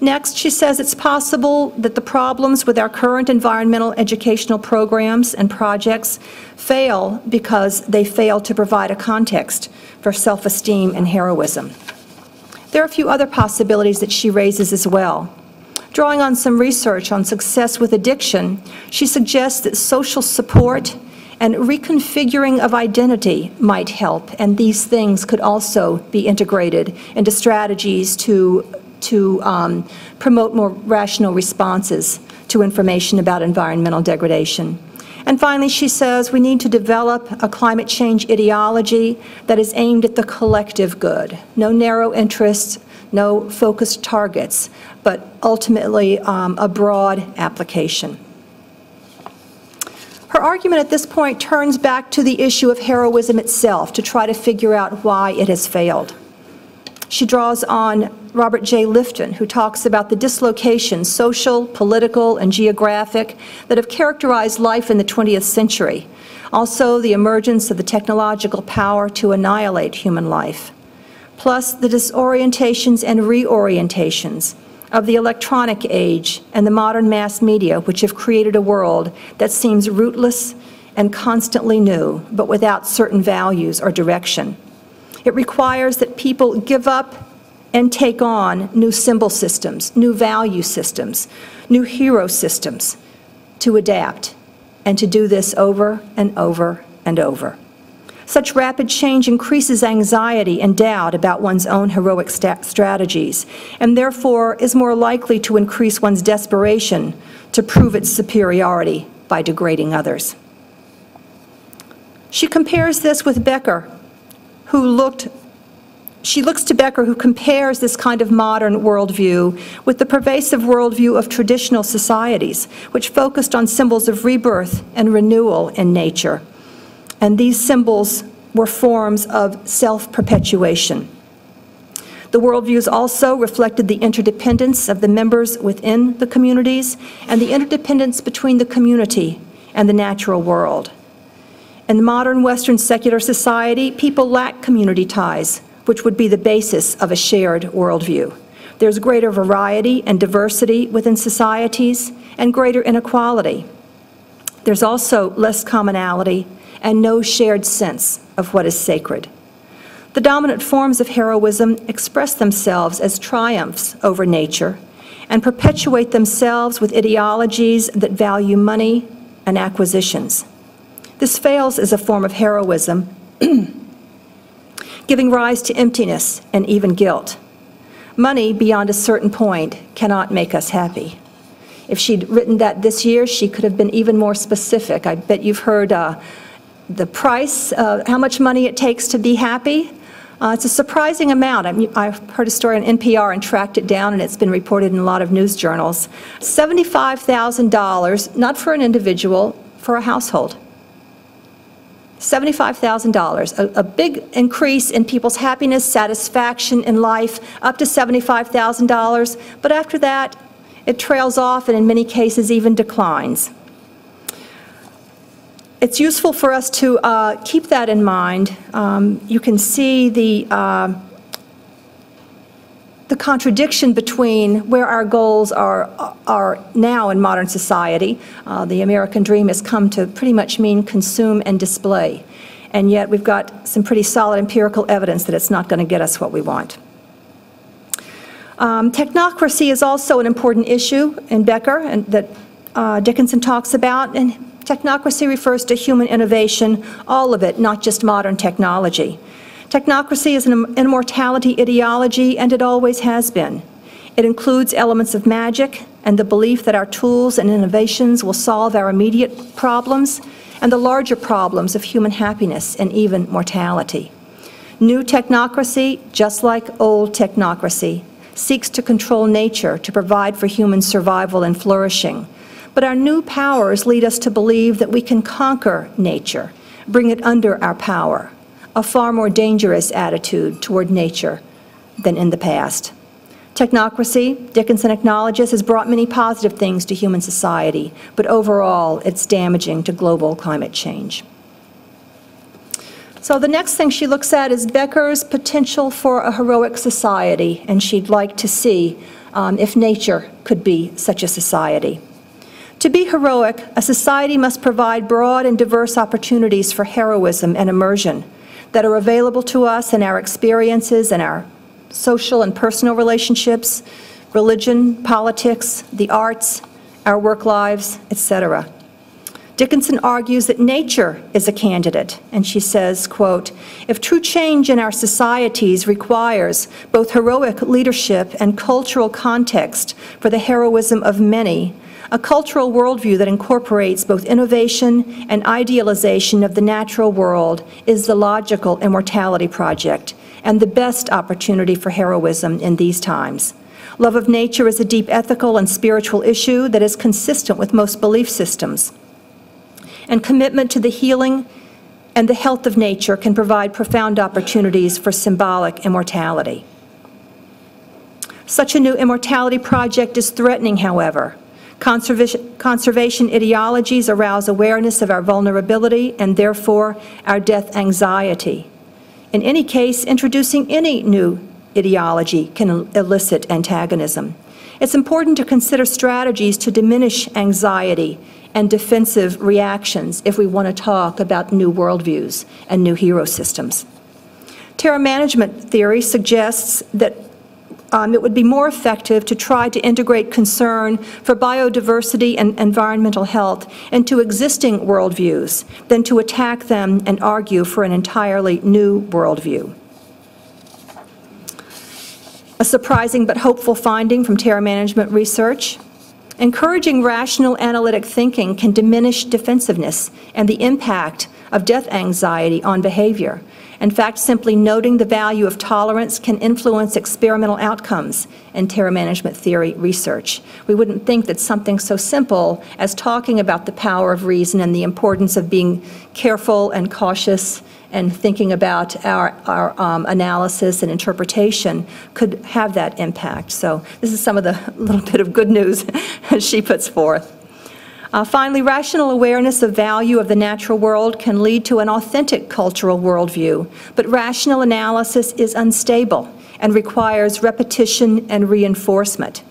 Next, she says it's possible that the problems with our current environmental educational programs and projects fail because they fail to provide a context for self-esteem and heroism. There are a few other possibilities that she raises as well. Drawing on some research on success with addiction, she suggests that social support and reconfiguring of identity might help, and these things could also be integrated into strategies to promote more rational responses to information about environmental degradation. And finally, she says we need to develop a climate change ideology that is aimed at the collective good. No narrow interests, no focused targets, but ultimately a broad application. Her argument at this point turns back to the issue of heroism itself to try to figure out why it has failed. She draws on Robert J. Lifton, who talks about the dislocations, social, political, and geographic, that have characterized life in the 20th century. Also, the emergence of the technological power to annihilate human life. Plus, the disorientations and reorientations of the electronic age and the modern mass media, which have created a world that seems rootless and constantly new, but without certain values or direction. It requires that people give up and take on new symbol systems, new value systems, new hero systems to adapt, and to do this over and over and over. Such rapid change increases anxiety and doubt about one's own heroic strategies, and therefore is more likely to increase one's desperation to prove its superiority by degrading others. She compares this with Becker, she looks to Becker, who compares this kind of modern worldview with the pervasive worldview of traditional societies, which focused on symbols of rebirth and renewal in nature. And these symbols were forms of self-perpetuation. The worldviews also reflected the interdependence of the members within the communities and the interdependence between the community and the natural world. In the modern Western secular society, people lack community ties, which would be the basis of a shared worldview. There's greater variety and diversity within societies and greater inequality. There's also less commonality and no shared sense of what is sacred. The dominant forms of heroism express themselves as triumphs over nature and perpetuate themselves with ideologies that value money and acquisitions. This fails as a form of heroism, giving rise to emptiness and even guilt. Money, beyond a certain point, cannot make us happy. If she'd written that this year, she could have been even more specific. I bet you've heard the price, how much money it takes to be happy. It's a surprising amount. I've heard a story on NPR and tracked it down, and it's been reported in a lot of news journals. $75,000, not for an individual, for a household. $75,000, a big increase in people's happiness, satisfaction in life, up to $75,000, but after that, it trails off and in many cases even declines. It's useful for us to keep that in mind. You can see the contradiction between where our goals are now in modern society. The American dream has come to pretty much mean consume and display, and yet we've got some pretty solid empirical evidence that it's not going to get us what we want. Technocracy is also an important issue in Becker, and that Dickinson talks about, and technocracy refers to human innovation, all of it, not just modern technology. Technocracy is an immortality ideology, and it always has been. It includes elements of magic and the belief that our tools and innovations will solve our immediate problems and the larger problems of human happiness and even mortality. New technocracy, just like old technocracy, seeks to control nature to provide for human survival and flourishing. But our new powers lead us to believe that we can conquer nature, bring it under our power, a far more dangerous attitude toward nature than in the past. Technocracy, Dickinson acknowledges, has brought many positive things to human society, but overall it's damaging to global climate change. So the next thing she looks at is Becker's potential for a heroic society, and she'd like to see if nature could be such a society. To be heroic, a society must provide broad and diverse opportunities for heroism and immersion that are available to us in our experiences and our social and personal relationships, religion, politics, the arts, our work lives, etc. Dickinson argues that nature is a candidate, and she says, quote, "If true change in our societies requires both heroic leadership and cultural context for the heroism of many, a cultural worldview that incorporates both innovation and idealization of the natural world is the logical immortality project and the best opportunity for heroism in these times. Love of nature is a deep ethical and spiritual issue that is consistent with most belief systems. And commitment to the healing and the health of nature can provide profound opportunities for symbolic immortality." Such a new immortality project is threatening, however. Conservation ideologies arouse awareness of our vulnerability and therefore our death anxiety. In any case, introducing any new ideology can elicit antagonism. It's important to consider strategies to diminish anxiety and defensive reactions if we want to talk about new worldviews and new hero systems. Terror management theory suggests that it would be more effective to try to integrate concern for biodiversity and environmental health into existing worldviews than to attack them and argue for an entirely new worldview. A surprising but hopeful finding from terror management research: encouraging rational analytic thinking can diminish defensiveness and the impact of death anxiety on behavior. In fact, simply noting the value of tolerance can influence experimental outcomes in terror management theory research. We wouldn't think that something so simple as talking about the power of reason and the importance of being careful and cautious and thinking about our analysis and interpretation could have that impact. So this is some of the little bit of good news she puts forth. Finally, rational awareness of value of the natural world can lead to an authentic cultural worldview, but rational analysis is unstable and requires repetition and reinforcement.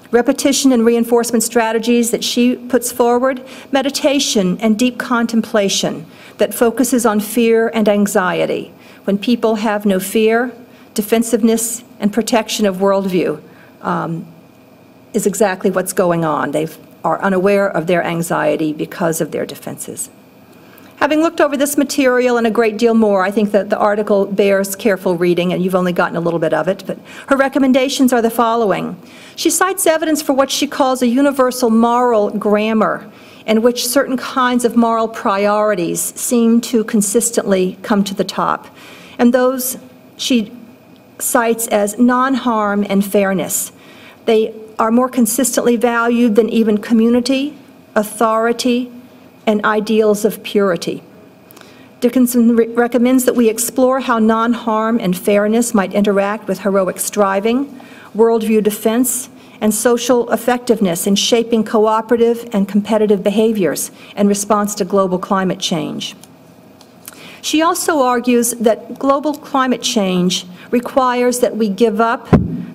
Repetition and reinforcement strategies that she puts forward: meditation and deep contemplation that focuses on fear and anxiety. When people have no fear, defensiveness and protection of worldview is exactly what's going on. They are unaware of their anxiety because of their defenses. Having looked over this material and a great deal more, I think that the article bears careful reading, and you've only gotten a little bit of it, but her recommendations are the following. She cites evidence for what she calls a universal moral grammar, in which certain kinds of moral priorities seem to consistently come to the top, and those she cites as non-harm and fairness. They are more consistently valued than even community, authority, and ideals of purity. Dickinson recommends that we explore how non-harm and fairness might interact with heroic striving, worldview defense, and social effectiveness in shaping cooperative and competitive behaviors in response to global climate change. She also argues that global climate change requires that we give up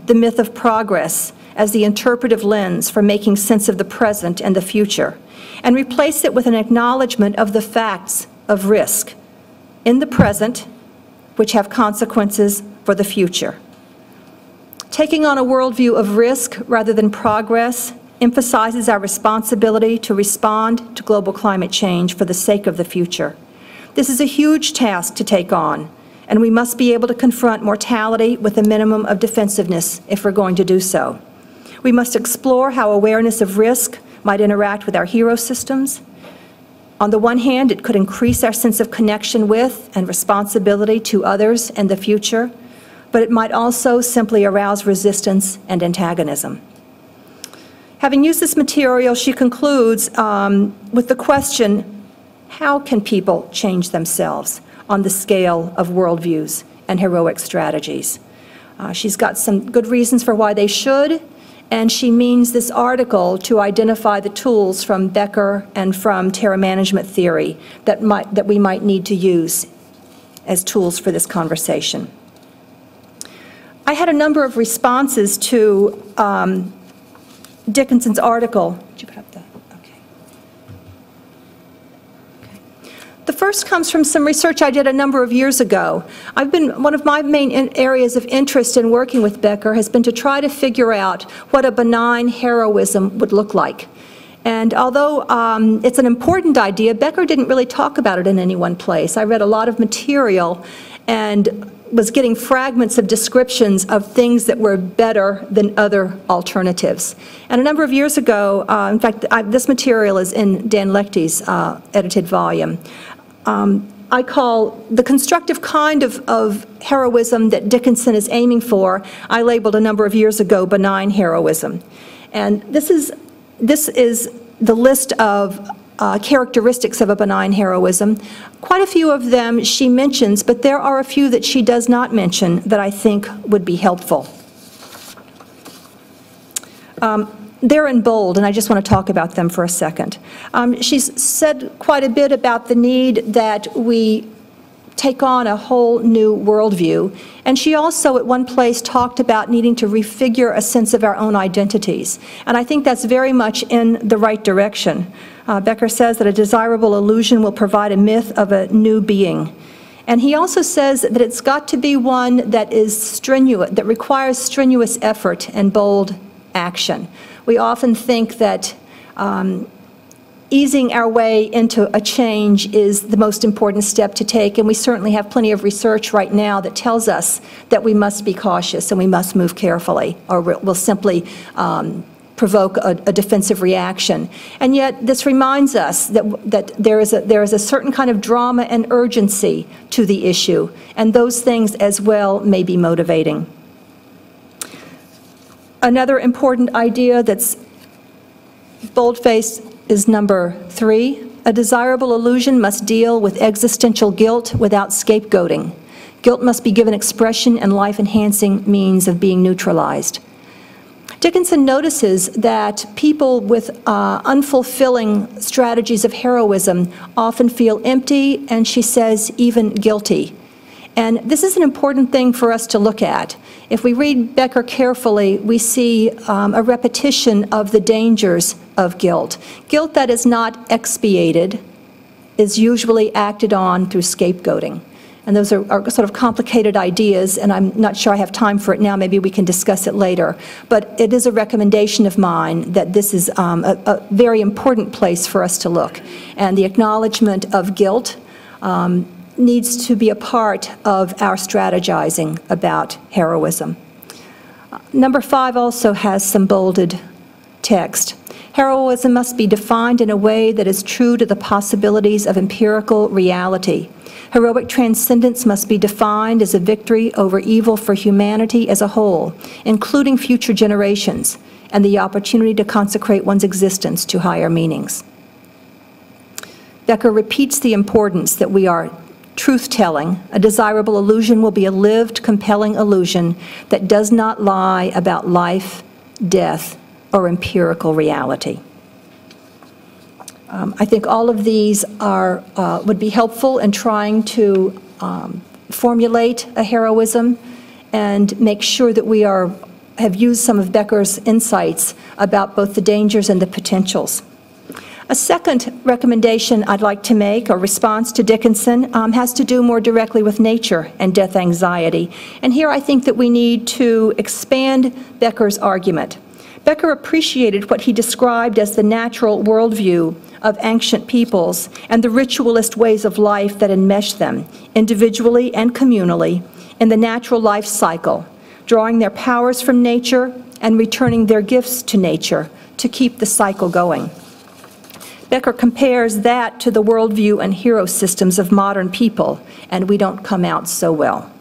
the myth of progress as the interpretive lens for making sense of the present and the future, and replace it with an acknowledgement of the facts of risk in the present, which have consequences for the future. Taking on a worldview of risk rather than progress emphasizes our responsibility to respond to global climate change for the sake of the future. This is a huge task to take on, and we must be able to confront mortality with a minimum of defensiveness if we're going to do so. We must explore how awareness of risk might interact with our hero systems. On the one hand, it could increase our sense of connection with and responsibility to others in the future, but it might also simply arouse resistance and antagonism. Having used this material, she concludes with the question, how can people change themselves on the scale of worldviews and heroic strategies? She's got some good reasons for why they should, and she means this article to identify the tools from Becker and from terror management theory that we might need to use as tools for this conversation. I had a number of responses to Dickinson's article. Did you put up that? Okay. The first comes from some research I did a number of years ago. One of my main areas of interest in working with Becker has been to try to figure out what a benign heroism would look like. And although it's an important idea, Becker didn't really talk about it in any one place. I read a lot of material and was getting fragments of descriptions of things that were better than other alternatives. And a number of years ago, in fact, this material is in Dan Lechty's edited volume, I call the constructive kind of heroism that Dickinson is aiming for, I labeled a number of years ago benign heroism. And this is the list of characteristics of a benign heroism. Quite a few of them she mentions, but there are a few that she does not mention that I think would be helpful. They're in bold, and I just want to talk about them for a second. She's said quite a bit about the need that we take on a whole new worldview, and she also at one place talked about needing to refigure a sense of our own identities, and I think that's very much in the right direction. Becker says that a desirable illusion will provide a myth of a new being. And he also says that it's got to be one that is strenuous, that requires strenuous effort and bold action. We often think that easing our way into a change is the most important step to take, and we certainly have plenty of research right now that tells us that we must be cautious and we must move carefully, or we'll simply provoke a defensive reaction. And yet this reminds us that there is a certain kind of drama and urgency to the issue, and those things as well may be motivating. Another important idea that's bold-faced is number 3. A desirable illusion must deal with existential guilt without scapegoating. Guilt must be given expression and life-enhancing means of being neutralized. Dickinson notices that people with unfulfilling strategies of heroism often feel empty, and she says even guilty. And this is an important thing for us to look at. If we read Becker carefully, we see a repetition of the dangers of guilt. Guilt that is not expiated is usually acted on through scapegoating. And those are sort of complicated ideas, and I'm not sure I have time for it now. Maybe we can discuss it later. But it is a recommendation of mine that this is a very important place for us to look. And the acknowledgement of guilt needs to be a part of our strategizing about heroism. Number 5 also has some bolded text. Heroism must be defined in a way that is true to the possibilities of empirical reality. Heroic transcendence must be defined as a victory over evil for humanity as a whole, including future generations, and the opportunity to consecrate one's existence to higher meanings. Becker repeats the importance that we are truth-telling. A desirable illusion will be a lived, compelling illusion that does not lie about life, death, or empirical reality. I think all of these would be helpful in trying to formulate a heroism and make sure that we have used some of Becker's insights about both the dangers and the potentials. A second recommendation I'd like to make, or response to Dickinson, has to do more directly with nature and death anxiety. And here I think that we need to expand Becker's argument. Becker appreciated what he described as the natural worldview of ancient peoples and the ritualist ways of life that enmesh them, individually and communally, in the natural life cycle, drawing their powers from nature and returning their gifts to nature to keep the cycle going. Becker compares that to the worldview and hero systems of modern people, and we don't come out so well.